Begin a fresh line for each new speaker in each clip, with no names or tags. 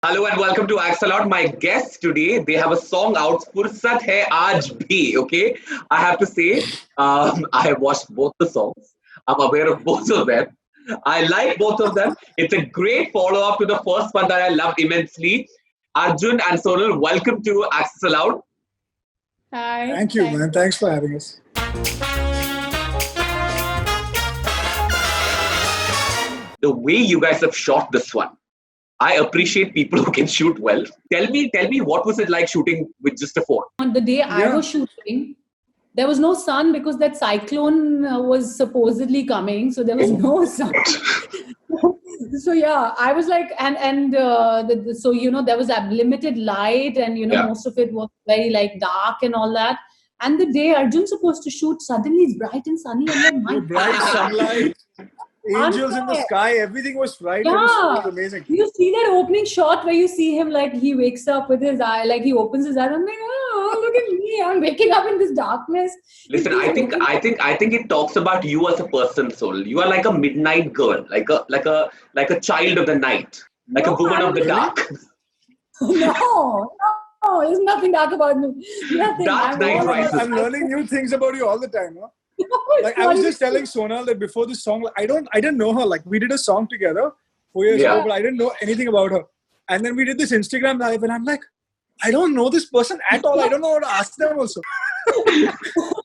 Hello and welcome to Axolot. My guests today, they have a song out, Fursat Hai Aaj Bhi. Okay, I have to say, I have watched both the songs. I'm aware of both of them. I like both of them. It's a great follow up to the first one that I loved immensely. Arjun and Sonal, welcome to Axolot.
Hi,
Thank you,
thanks.
man. Thanks for having us.
The way you guys have shot this one, I appreciate people who can shoot well. Tell me, what was it like shooting with just a phone?
On the day I
Yeah.
was shooting, there was no sun because that cyclone was supposedly coming, so there was no sun. So yeah, I was like, so there was that limited light, and
Yeah.
most of it was very like dark and all that. And the day Arjun's supposed to shoot, suddenly it's bright and sunny. I'm like, my
The bright
God.
sunlight, angels in the
Unfair.
sky, everything was bright.
Yeah.
It was amazing.
You see that opening shot where you see him like he wakes up with his eye, like he opens his eyes. I'm like, oh, look at me! I'm waking up in this darkness.
Listen, I think it talks about you as a person, Soul. You are like a midnight girl, like a child of the night, like a
No,
woman
I'm
of the
really-
dark.
No, there's nothing dark about me. Nothing.
Dark
I'm
Knight
all about
Rises.
I'm learning new things about you all the time. Huh? Like I
What
was
is
just
it?
telling Sonal that before this song, like, I didn't know her. Like we did a song together 4 years
Yeah.
ago, but I didn't know anything about her. And then we did this Instagram live, and I'm like, I don't know this person at all. I don't know how to ask them also.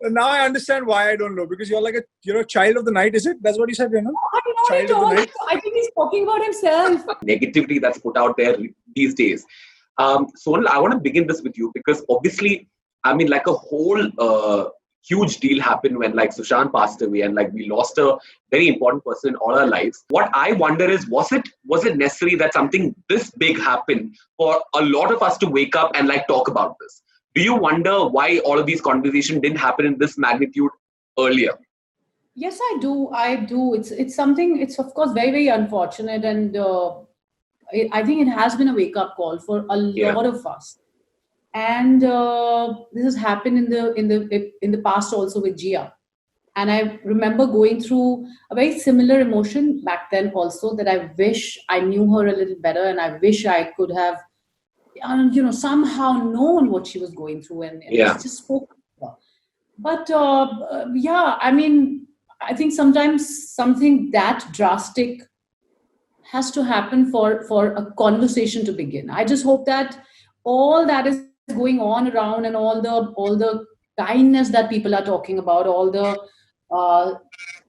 And now I understand why I don't know, because you're a child of the night, is it? That's what you said,
I don't know what
Child
he
of the
told.
night.
I think he's talking about himself.
Negativity that's put out there these days. Sonal, I want to begin this with you because obviously, I mean, like a whole huge deal happened when like Sushant passed away and like we lost a very important person in all our lives. What I wonder is, was it necessary that something this big happened for a lot of us to wake up and like talk about this? Do you wonder why all of these conversations didn't happen in this magnitude earlier?
Yes, I do. I do. It's something. It's of course very very unfortunate, and I think it has been a wake up call for a
Yeah.
lot of us. And this has happened in the past also with Gia. And I remember going through a very similar emotion back then also, that I wish I knew her a little better, and I wish I could have somehow known what she was going through, and
Yeah.
just spoke to her. But yeah, I mean, I think sometimes something that drastic has to happen for a conversation to begin. I just hope that all that is going on around, and all the kindness that people are talking about, uh,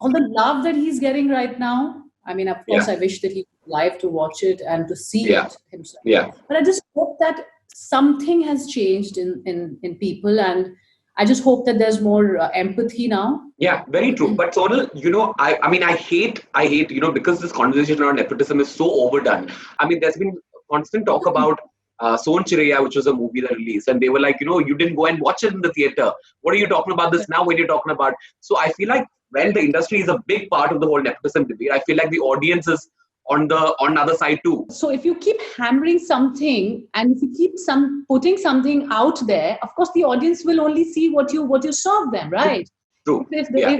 all the love that he's getting right now. I mean, of course,
Yeah.
I wish that he was live to watch it and to see
Yeah.
it himself.
Yeah.
But I just hope that something has changed in people, and I just hope that there's more empathy now.
Yeah, very true. But Sonal, I mean, I hate, because this conversation around nepotism is so overdone. I mean, there's been constant talk about Son Chiraiya, which was a movie that released, and they were like, you didn't go and watch it in the theater. What are you talking about this now when you're talking about? So I feel like when the industry is a big part of the whole nepotism debate, I feel like the audience is on the other side too.
So if you keep hammering something, and if you keep putting something out there, of course the audience will only see what you serve them, right?
True.
If,
Yeah.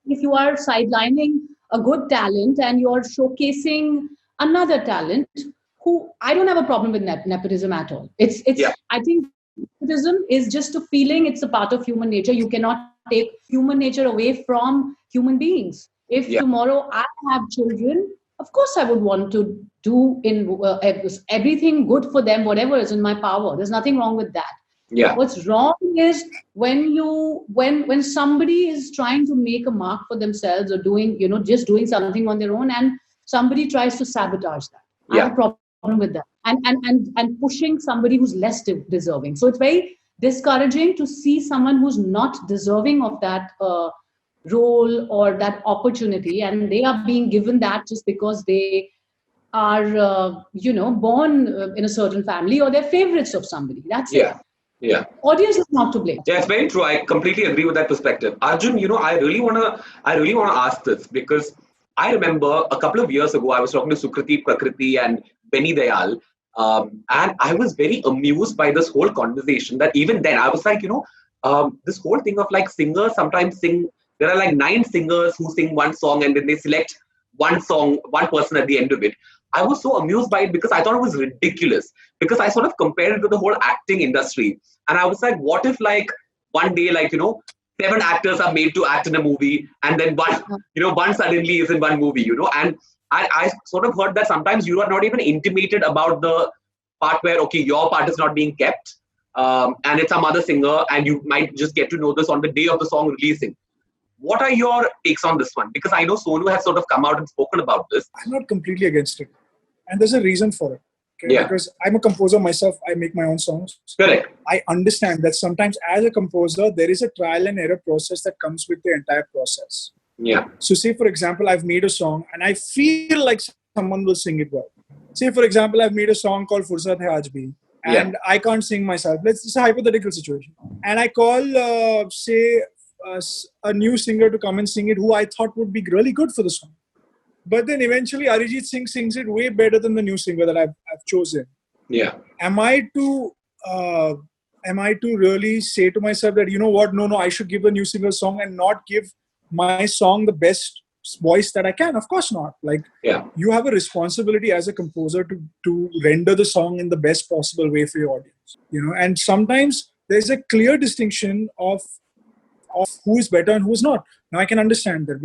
if you are sidelining a good talent and you're showcasing another talent, who I don't have a problem with nepotism at all. It's
Yeah.
I think nepotism is just a feeling. It's a part of human nature. You cannot take human nature away from human beings. If
Yeah.
tomorrow I have children, of course I would want to do in everything good for them, whatever is in my power. There's nothing wrong with that.
Yeah.
What's wrong is when somebody is trying to make a mark for themselves, or just doing something on their own, and somebody tries to sabotage that. I have a problem with that, and pushing somebody who's less deserving. So it's very discouraging to see someone who's not deserving of that role or that opportunity, and they are being given that just because they are born in a certain family, or they're favorites of somebody. That's it.
Yeah. Yeah.
Audience is not to blame.
Yeah, it's very true. I completely agree with that perspective. Arjun, I really wanna ask this because I remember a couple of years ago I was talking to Sukriti, Prakriti, and Benny Dayal, and I was very amused by this whole conversation. That even then I was like, this whole thing of like singers sometimes sing. There are like 9 singers who sing one song, and then they select one person at the end of it. I was so amused by it because I thought it was ridiculous. Because I sort of compared it to the whole acting industry. And I was like, what if like one day, like, 7 actors are made to act in a movie, and then one suddenly is in one movie, and I sort of heard that sometimes you are not even intimated about the part where, okay, your part is not being kept, and it's some other singer, and you might just get to know this on the day of the song releasing. What are your takes on this one? Because I know Sonu has sort of come out and spoken about this.
I'm not completely against it. And there's a reason for it. Okay?
Yeah.
Because I'm a composer myself. I make my own songs.
Correct.
I understand that sometimes as a composer, there is a trial and error process that comes with the entire process.
Yeah.
So say, for example, I've made a song and I feel like someone will sing it well. Say, for example, I've made a song called Fursat Hai Aaj Bhi, and I can't sing myself. It's a hypothetical situation. And I call, a new singer to come and sing it who I thought would be really good for the song. But then eventually Arijit Singh sings it way better than the new singer that I've chosen.
Yeah.
Am I to really say to myself that, you know what, no, I should give the new singer a song and not give my song the best voice that I can? Of course not. Like, you have a responsibility as a composer to render the song in the best possible way for your audience. And sometimes there's a clear distinction of who is better and who is not. Now I can understand that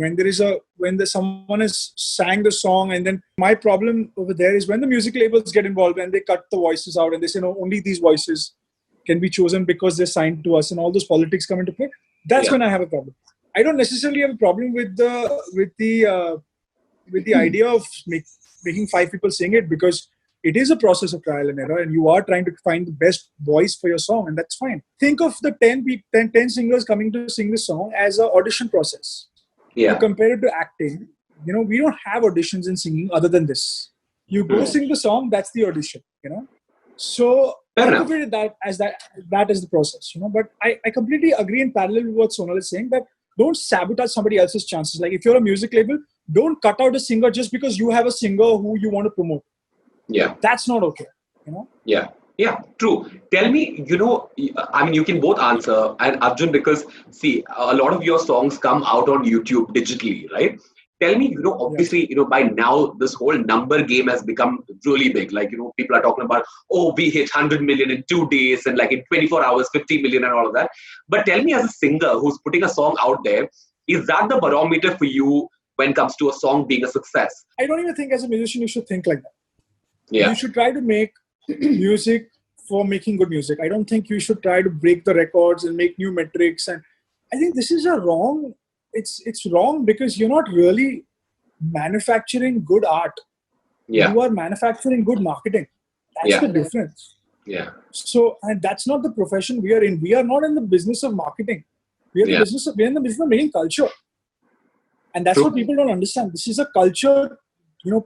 when someone has sang the song, and then my problem over there is when the music labels get involved and they cut the voices out and they say, no, only these voices can be chosen because they're signed to us, and all those politics come into play. That's when I have a problem. I don't necessarily have a problem with the idea of making 5 people sing it, because it is a process of trial and error, and you are trying to find the best voice for your song, and that's fine. Think of the 10 singers coming to sing the song as an audition process.
Yeah.
You compare it to acting. We don't have auditions in singing other than this. You go sing the song, that's the audition. So I look at that as the process. But I completely agree in parallel with what Sonal is saying, that don't sabotage somebody else's chances. Like, if you're a music label, don't cut out a singer just because you have a singer who you want to promote.
Yeah.
That's not okay.
Yeah. Yeah, true. Tell me, you can both answer, and Arjun, because see, a lot of your songs come out on YouTube digitally, right? Tell me, obviously, by now this whole number game has become really big. Like, people are talking about, oh, we hit 100 million in 2 days, and like in 24 hours, 50 million and all of that. But tell me, as a singer who's putting a song out there, is that the barometer for you when it comes to a song being a success?
I don't even think as a musician you should think like that.
Yeah.
You should try to make music for making good music. I don't think you should try to break the records and make new metrics. And I think this is it's wrong, because you're not really manufacturing good art.
Yeah.
You are manufacturing good marketing. That's the difference.
Yeah.
So, and that's not the profession we are in. We are not in the business of marketing. We're in the business of making culture. And that's what people don't understand. This is a culture,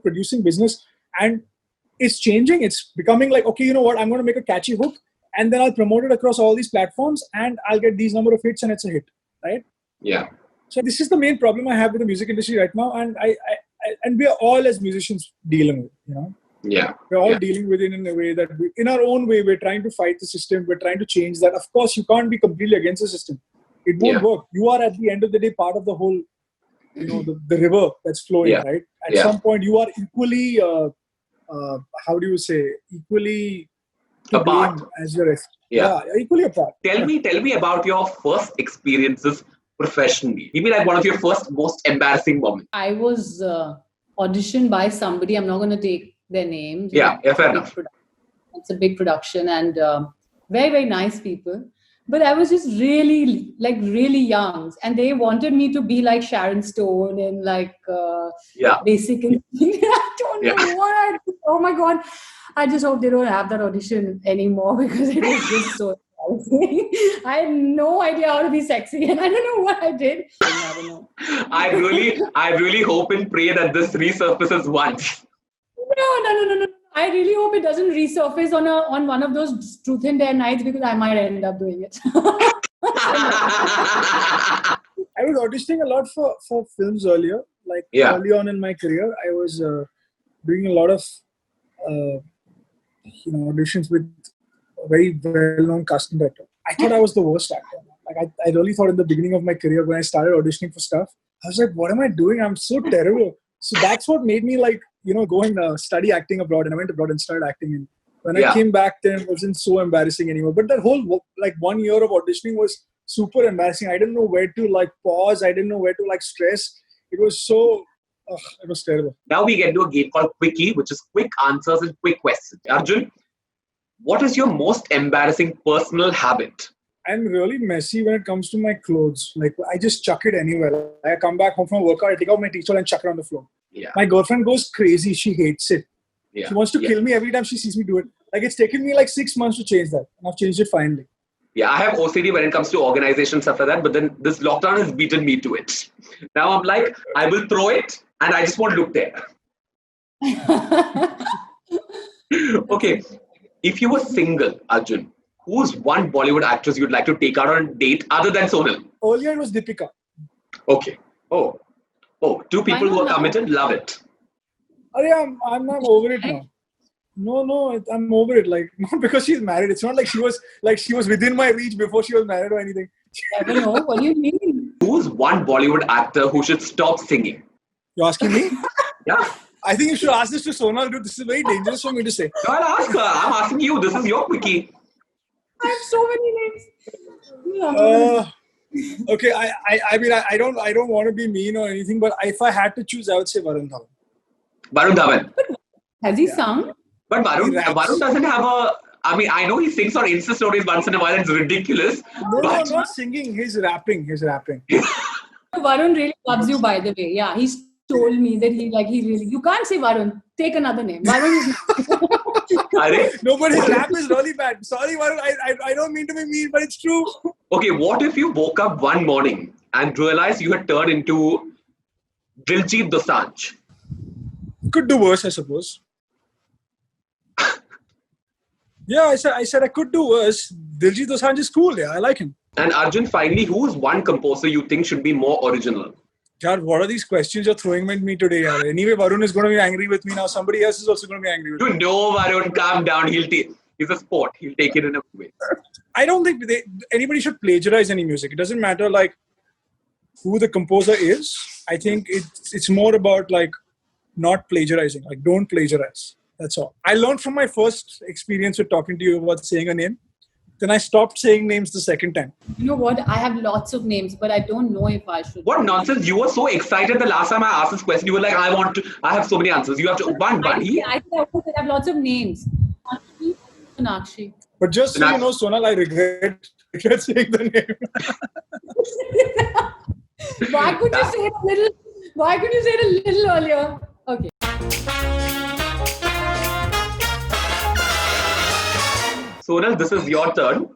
producing business. And it's changing. It's becoming like, okay, you know what? I'm going to make a catchy hook, and then I'll promote it across all these platforms, and I'll get these number of hits, and it's a hit, right?
Yeah.
So this is the main problem I have with the music industry right now, and and we are all as musicians dealing with,
Yeah.
We're all dealing with it in a way that in our own way, we're trying to fight the system. We're trying to change that. Of course, you can't be completely against the system. It won't work. You are, at the end of the day, part of the whole, the river that's flowing, right? At some point, you are equally, equally to blame as the rest. Yeah, equally a part.
Tell me about your first experiences professionally. Give me like one of your first most embarrassing moments.
I was auditioned by somebody. I'm not going to take their names.
Yeah, fair enough.
It's a big production, and very, very nice people. But I was just really young, and they wanted me to be like Sharon Stone and like basic. I don't know what. Oh my God! I just hope they don't have that audition anymore, because it was just so embarrassing. I had no idea how to be sexy, and I don't know what I did. I don't know.
I really hope and pray that this resurfaces once.
No. I really hope it doesn't resurface on one of those Truth and Dare nights, because I might end up doing it.
I was auditioning a lot for films earlier. Like early on in my career, I was doing a lot of auditions with a very well-known casting director. I thought I was the worst actor. Like I really thought in the beginning of my career, when I started auditioning for stuff, I was like, what am I doing? I'm so terrible. So that's what made me like go and study acting abroad, and I went abroad and started acting. And when I came back, then it wasn't so embarrassing anymore. But that whole 1 year of auditioning was super embarrassing. I didn't know where to pause. I didn't know where to stress. It was so. It was terrible.
Now we get to a game called Quickie, which is quick answers and quick questions. Arjun, what is your most embarrassing personal habit?
I'm really messy when it comes to my clothes. I just chuck it anywhere. I come back home from a workout, I take out my t-shirt and chuck it on the floor.
Yeah.
My girlfriend goes crazy. She hates it.
Yeah.
She wants to kill me every time she sees me do it. It's taken me 6 months to change that. And I've changed it finally.
Yeah, I have OCD when it comes to organization stuff like that. But then this lockdown has beaten me to it. Now I'm like, I will throw it and I just won't look there. Okay. If you were single, Arjun, who's one Bollywood actress you'd like to take out on a date other than Sonal?
Earlier it was Deepika.
Okay. Oh, two people who are committed, love it.
I'm over it now. No, I'm over it. Not because she's married. It's not she was within my reach before she was married or anything.
I don't know. What do you mean?
Who's one Bollywood actor who should stop singing?
You're asking me?
Yeah.
I think you should ask this to Sonal, dude. This is very dangerous for me to say.
No, I'll ask her. I'm asking you. This is your quickie.
I have so many names.
Okay, I mean, I don't want to be mean or anything, but if I had to choose, I would say Varun Dhawan.
Varun Dhawan.
Has he sung?
But Varun doesn't have a... I mean, I know he sings on Insta stories once in a while. It's ridiculous.
No, not singing. He's rapping.
Varun really loves you, by the way. Yeah, he's told me that he really... You can't say Varun. Take another name. Varun is...
No, but his rap is really bad. Sorry, Varun. I don't mean to be mean, but it's true.
Okay, what if you woke up one morning and realized you had turned into Diljit Dosanjh?
Could do worse, I suppose. Yeah, I said I could do worse. Diljit Dosanjh is cool. Yeah, I like him.
And Arjun, finally, who's one composer you think should be more original?
God, what are these questions you're throwing at me today? Yaar? Anyway, Varun is going to be angry with me now. Somebody else is also going to be angry with me.
You know, Varun, calm down. He's a sport. He'll take it in a way.
I don't think anybody should plagiarize any music. It doesn't matter who the composer is. I think it's more about not plagiarizing. Don't plagiarize. That's all. I learned from my first experience with talking to you about saying a name. Then I stopped saying names the second time.
You know what? I have lots of names, but I don't know if I should.
What nonsense! You were so excited the last time I asked this question. You were like, I have so many answers. You have to one.
I have lots of names. Sonakshi.
But just so you know, Sonal, I regret saying the name.
Why couldn't you say it a little earlier? Okay.
Sonal, this is your turn.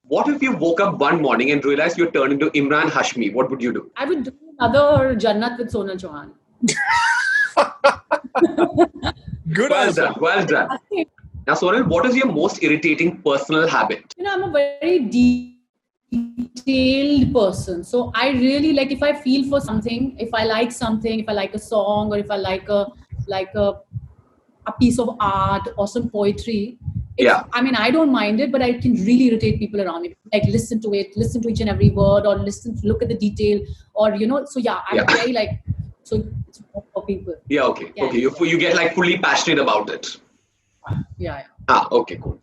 What if you woke up one morning and realized you turned into Imran Hashmi? What would you do?
I would do another Jannat with Sonal Chauhan.
Good answer.
Well done. Now, Sonal, what is your most irritating personal habit?
I'm a very detailed person. So I really if I feel for something, if I like something, if I like a song, or if I like a piece of art or some poetry. I mean, I don't mind it, but I can really irritate people around me. Listen to each and every word, or look at the detail, or So I'm very so it's for people.
Yeah. Okay. Yeah, okay. You get fully passionate about it.
Yeah.
Okay. Cool.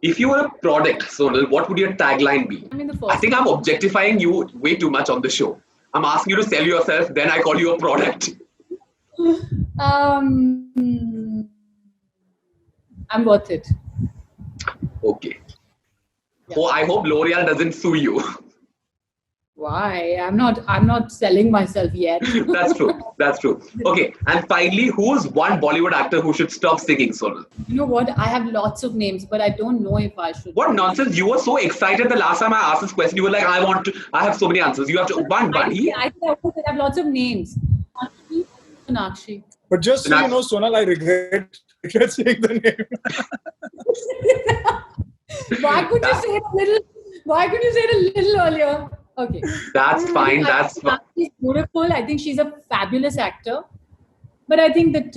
If you were a product, Sonal, what would your tagline be? I think I'm objectifying you way too much on the show. I'm asking you to sell yourself, then I call you a product.
I'm worth it.
Okay. Yeah. Oh, I hope L'Oreal doesn't sue you.
Why? I'm not selling myself yet.
That's true. Okay. And finally, who's one Bollywood actor who should stop singing, Sonal?
You know what? I have lots of names, but I don't know if I should.
What nonsense! You were so excited the last time I asked this question. You were like, I have so many answers. You have to one.
I have lots of names. Sonakshi.
But just so you know, Sonal, I regret saying the name.
Why couldn't you say it a little earlier? Okay.
That's fine. That's fine.
She's beautiful. I think she's a fabulous actor. But I think that,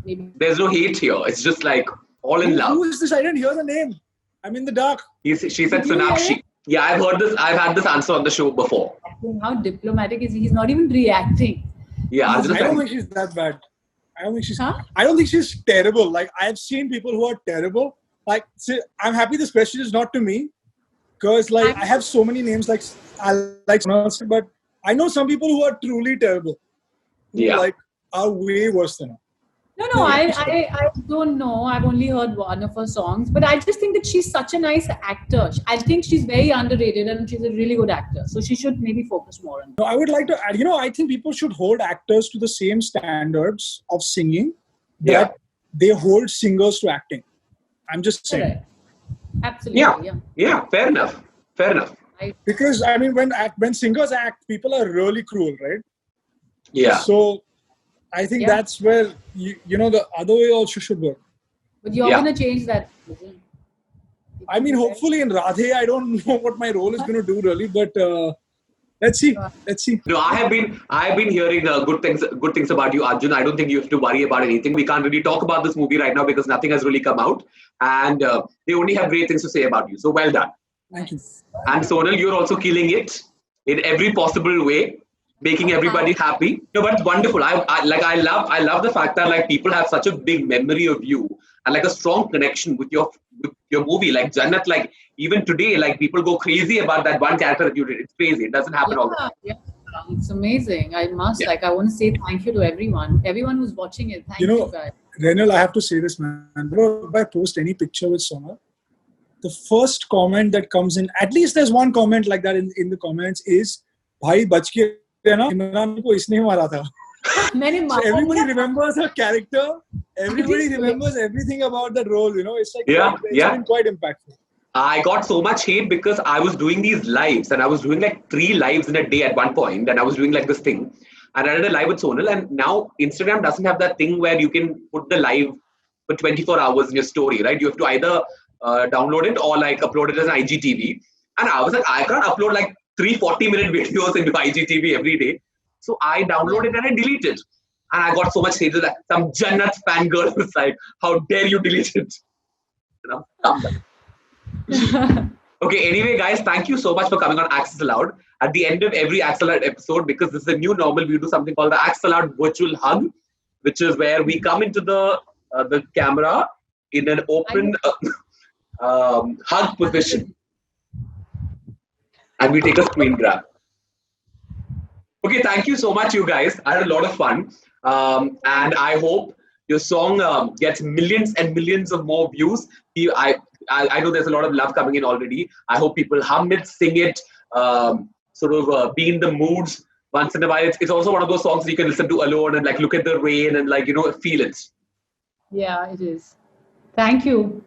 maybe.
There's no hate here. It's just all in love.
Who is this? I didn't hear the name. I'm in the dark.
She said Sonakshi. Yeah, I've heard this. I've had this answer on the show before.
How diplomatic is he? He's not even reacting.
Yeah, Arjuna
I don't
fan.
think she's that bad. I don't think she's.
Huh?
I don't think she's terrible. Like I've seen people who are terrible. Like see, I'm happy this question is not to me, because like I have so many names like I like someone else, but I know some people who are truly terrible. Who
Yeah.
like are way worse than her.
No, I don't know. I've only heard one of her songs, but I just think that she's such a nice actor. I think she's very underrated and she's a really good actor. So she should maybe focus more on that.
No, I would like to add, I think people should hold actors to the same standards of singing
Yeah.
that they hold singers to acting. I'm just saying.
Correct. Absolutely.
Yeah. Yeah, fair enough. Fair enough.
Because, I mean, when singers act, people are really cruel, right?
Yeah.
So, I think that's where, the other way also should work.
But you're
Yeah.
going to change that.
I mean, hopefully in Radhe, I don't know what my role is going to do really, but let's see. Let's see.
No, I have been hearing good things about you, Arjun. I don't think you have to worry about anything. We can't really talk about this movie right now because nothing has really come out, and they only have great things to say about you. So well done.
Thank you.
And Sonal, you're also killing it in every possible way, making everybody happy. No, but it's wonderful. I love the fact that like people have such a big memory of you and like a strong connection with your movie. Like Jannat, like even today, like people go crazy about that one character that you did. It's crazy. It doesn't happen all the time.
Yeah, it's amazing. I must I want to say thank you to everyone who's watching it. Thank you guys.
Renal, I have to say this, man. If I post any picture with Sonal, the first comment that comes in, at least there's one comment like that in the comments, is "Bhai bach ke rehna, Imran ko isne mara tha." So everybody remembers her character. Everybody remembers everything about that role. It's like it's been quite impactful.
I got so much hate because I was doing these lives and I was doing like 3 lives in a day at one point, and I was doing like this thing. And I did a live with Sonal, and now Instagram doesn't have that thing where you can put the live for 24 hours in your story, right? You have to either download it or like upload it as an IGTV. And I was like, I can't upload like 3 40-minute videos into IGTV every day. So I downloaded and I deleted. And I got so much hate that some Jannat fangirl was like, how dare you delete it? And I'm done. Okay, anyway, guys, thank you so much for coming on Access Allowed. At the end of every Access Allowed episode, because this is a new normal, we do something called the Access Allowed Virtual Hug, which is where we come into the camera in an open hug position. And we take a screen grab. Okay, thank you so much, you guys. I had a lot of fun. And I hope your song gets millions and millions of more views. I know there's a lot of love coming in already. I hope people hum it, sing it, be in the moods once in a while. It's also one of those songs that you can listen to alone and like look at the rain and like, feel it.
Yeah, it is. Thank you.